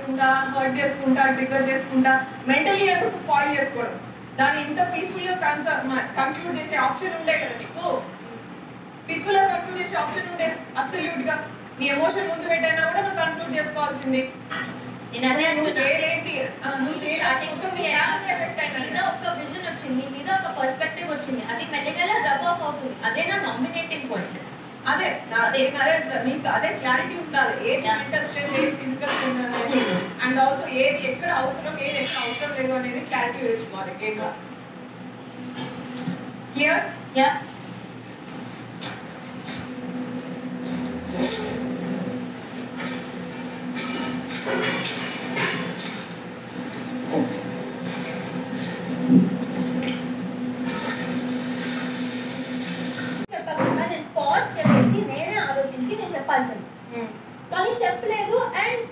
చేసుకుంటా, హర్ట్ చేసుకుంటా, ట్రిగర్ చేసుకుంటా, మెంటలీ ఎందుకు స్పాయిల్ చేసుకోవడం? దాన్ని ఇంత పీస్ఫుల్గా కంక్లూడ్ చేసే ఆప్షన్ ఉండే కదా నీకు. పీస్ఫుల్గా కంక్లూడ్ చేసే ఆప్షన్ ఉండే అబ్సల్యూట్గా. నీ ఎమోషన్ ముందు పెట్టైనా కూడా నువ్వు కంక్లూడ్ చేసుకోవాల్సింది. నువ్వు చేయలేంటి, నువ్వు ఒక విజన్ వచ్చింది, మీద ఒక పర్స్పెక్టివ్ వచ్చింది, అది మెల్లగా రబ్ ఆఫ్ అవుతుంది. అదే నా నామినేటింగ్ పాయింట్. అదే నీకు అదే క్లారిటీ ఉండాలి. ఏది మెంటల్ స్ట్రెస్, ఏది ఫిజికల్ స్ట్రెస్ అనేది, అండ్ ఆల్సో ఏది ఎక్కడ అవసరం, ఏది ఎక్కడ అవసరం లేదు అనేది క్లారిటీ తెచ్చుకోవాలి. గేమ్లో క్లియర్? యా. చెప్పకుండా నేను పాజ్ చెప్పేసి నేనే ఆలోచించి నేను చెప్పాల్సింది, కానీ చెప్పలేదు. అండ్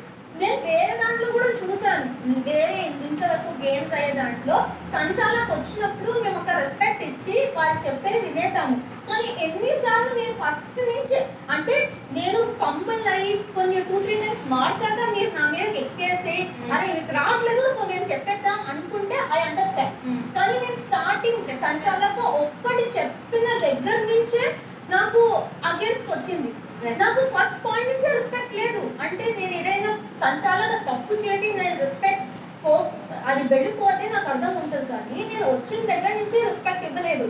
నేను వేరే దాంట్లో కూడా చూసాను, వేరే ఇంతవరకు గేమ్స్ అయ్యే దాంట్లో సంచాలకు వచ్చినప్పుడు మేము ఒక రెస్పెక్ట్ ఇచ్చి వాళ్ళు చెప్పేది వినేసాము. కానీ ఎన్నిసార్లు నేను ఫస్ట్ నుంచి అంటే నేను ఫంబుల్ అయ్యి కొన్ని 2-3 టైమ్స్ మార్చాక మీరు నా మీద ఎక్కేసి అరే మీకు రావట్లేదు సో మేము చెప్పేద్దాం అనుకుంటే ఐ అండర్స్టాండ్. కానీ నేను స్టార్టింగ్ సంచాలకు ఒక్కటి చెప్పిన దగ్గర నుంచే నాకు అగేన్స్ట్ వచ్చింది. నాకు ఫస్ట్ పాయింట్ నుంచే రెస్పెక్ట్ లేదు. అంటే నేను ఏదైనా సంచాలక తప్పు చేసి నేను రెస్పెక్ట్ అది వెళ్ళిపోతే నాకు అర్థం ఉంటుంది, కానీ నేను వచ్చిన దగ్గర నుంచి రెస్పెక్ట్ ఇవ్వలేదు.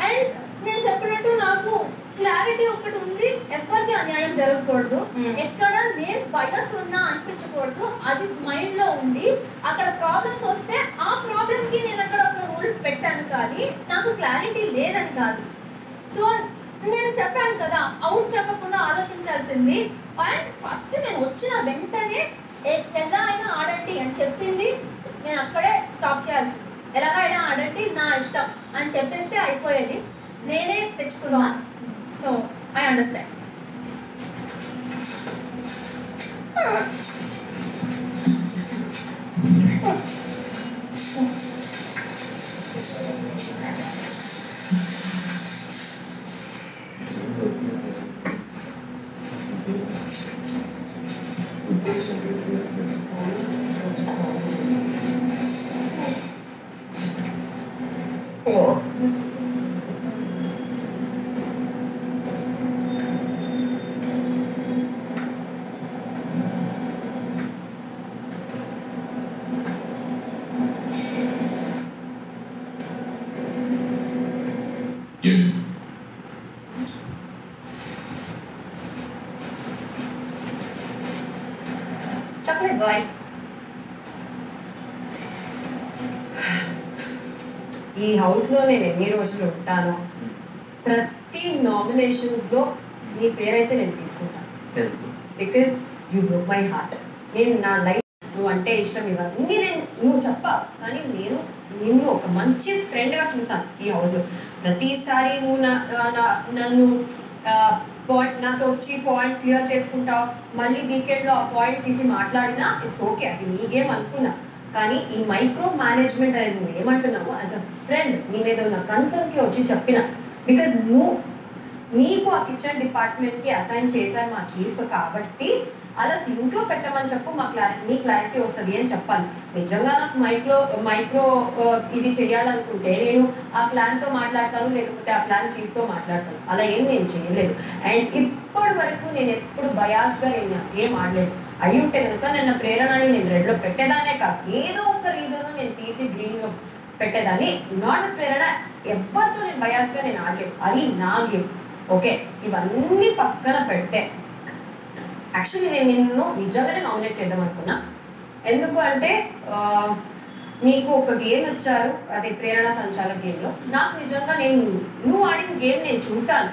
అండ్ నేను చెప్పినట్టు నాకు క్లారిటీ ఒకటి ఉంది, ఎవరికి అన్యాయం జరగకూడదు, ఎక్కడ నేను బయస్ ఉన్నా అనిపించకూడదు, అది మైండ్ లో ఉండి అక్కడ ప్రాబ్లమ్స్ వస్తే ఆ ప్రాబ్లమ్ కి నేను అక్కడ ఒక రూల్ పెట్టాను, కానీ నాకు క్లారిటీ లేదని కాదు. సో నేను చెప్పాను కదా, అవుట్ చెప్పకుండా ఆలోచించాల్సింది. అండ్ ఫస్ట్ నేను వచ్చిన వెంటనే ఎలా అయినా ఆడండి అని చెప్పింది, నేను అక్కడే స్టాప్ చేయాల్సింది. ఎలాగైనా ఆడండి నా ఇష్టం అని చెప్పేస్తే అయిపోయేది. నేనే తెచ్చుకున్నాను. So I understand. Yes. Chocolate boy. ఈ హౌస్లో నేను ఎన్ని రోజులు ఉంటానో ప్రతి నామినేషన్స్లో నీ పేరైతే నేను తీసుకుంటాను. తెలుసు. Because you broke my heart. నేను నా లైఫ్ నువ్వు అంటే ఇష్టం ఇవన్నీ నువ్వు చెప్పావు, కానీ నేను నిన్ను ఒక మంచి ఫ్రెండ్గా చూసాను ఈ హౌస్లో. ప్రతిసారి నువ్వు నన్ను పాయింట్ నాతో వచ్చి పాయింట్ క్లియర్ చేసుకుంటావు, మళ్ళీ వీకెండ్లో ఆ పాయింట్ తీసి మాట్లాడినా ఇట్స్ ఓకే, అది నీ గేమ్ అనుకున్నా. కానీ ఈ మైక్రో మేనేజ్మెంట్ అనేది నువ్వు ఏమంటున్నావు యాజ్ అ ఫ్రెండ్ నీ మీద ఉన్న కన్సర్న్కి వచ్చి చెప్పిన. బికాజ్ నీకు ఆ కిచెన్ డిపార్ట్మెంట్కి అసైన్ చేశారు మా చీఫ్, కాబట్టి అలా సింక్లో పెట్టమని చెప్పు, నీ క్లారిటీ వస్తుంది అని చెప్పాలి. నిజంగా నాకు మైక్రో ఇది చేయాలనుకుంటే నేను ఆ ప్లాన్తో మాట్లాడతాను, లేకపోతే ఆ ప్లాన్ చీఫ్తో మాట్లాడతాను. అలా ఏం నేను చేయలేదు. అండ్ ఇప్పటి వరకు నేను ఎప్పుడు బయాస్డ్గా నేను ఏం ఆడలేదు. అయి ఉంటే కనుక నిన్న ప్రేరణని నేను రెడ్లో పెట్టేదానే కాదు, ఏదో ఒక రీజన్లో నేను తీసి గ్రీన్లో పెట్టేదాన్ని. నాట్ ప్రేరణ ఎవరితో నేను బయాస్డ్గా నేను ఆడలేదు, అది నా గేమ్. ఓకే, ఇవన్నీ పక్కన పెడితే యాక్చువల్లీ నేను నిన్ను నిజంగానే నామినేట్ చేద్దాం అనుకున్నా. ఎందుకు అంటే నీకు ఒక గేమ్ ఇచ్చారు, అదే ప్రేరణ సంచాలక గేమ్లో. నాకు నిజంగా నువ్వు ఆడిన గేమ్ నేను చూశాను.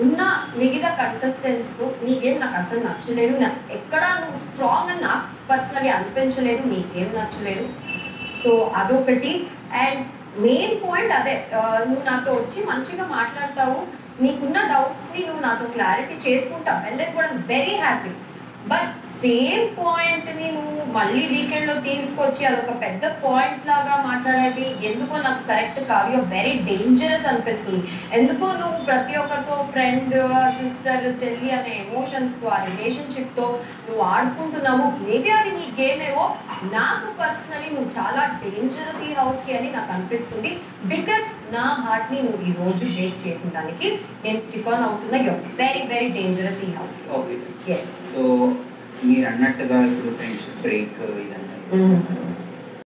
ఉన్న మిగతా కంటెస్టెంట్స్తో నీ గేమ్ నాకు అసలు నచ్చలేదు. ఎక్కడా నువ్వు స్ట్రాంగ్ అని నాకు పర్సనలీ అనిపించలేదు, నీ గేమ్ నచ్చలేదు. సో అదొకటి. అండ్ మెయిన్ పాయింట్ అదే, నువ్వు నాతో వచ్చి మంచిగా మాట్లాడతావు, నీకున్న డౌట్స్ని నువ్వు నాతో క్లారిటీ చేసుకుంటావు, వెళ్ళి కూడా వెరీ హ్యాపీ. బట్ సేమ్ పాయింట్ని నువ్వు మళ్ళీ వీకెండ్లో తీసుకొచ్చి అదొక పెద్ద పాయింట్ లాగా మాట్లాడేది ఎందుకో నాకు కరెక్ట్ కాదు. యూఆర్ వెరీ డేంజరస్ అనిపిస్తుంది. ఎందుకో నువ్వు ప్రతి ఒక్కరితో ఫ్రెండ్, సిస్టర్, చెల్లి అనే ఎమోషన్స్తో, ఆ రిలేషన్షిప్తో నువ్వు ఆడుకుంటున్నావు. మేబీ అది నీ గేమ్ ఏవో. నాకు పర్సనలీ నువ్వు చాలా డేంజరస్ ఈ హౌస్కి అని నాకు అనిపిస్తుంది. బికాస్ నా హార్ట్ని నువ్వు ఈరోజు బ్రేక్ చేసిన దానికి నేను స్టిక్ ఆన్ అవుతున్నా. యూఆర్ వెరీ వెరీ డేంజరస్ ఈ హౌస్. ఓకే. ఎస్. సో మీరు అన్నట్టుగా ఇప్పుడు ఫ్రెండ్షిప్ బ్రేక్ ఇదంతా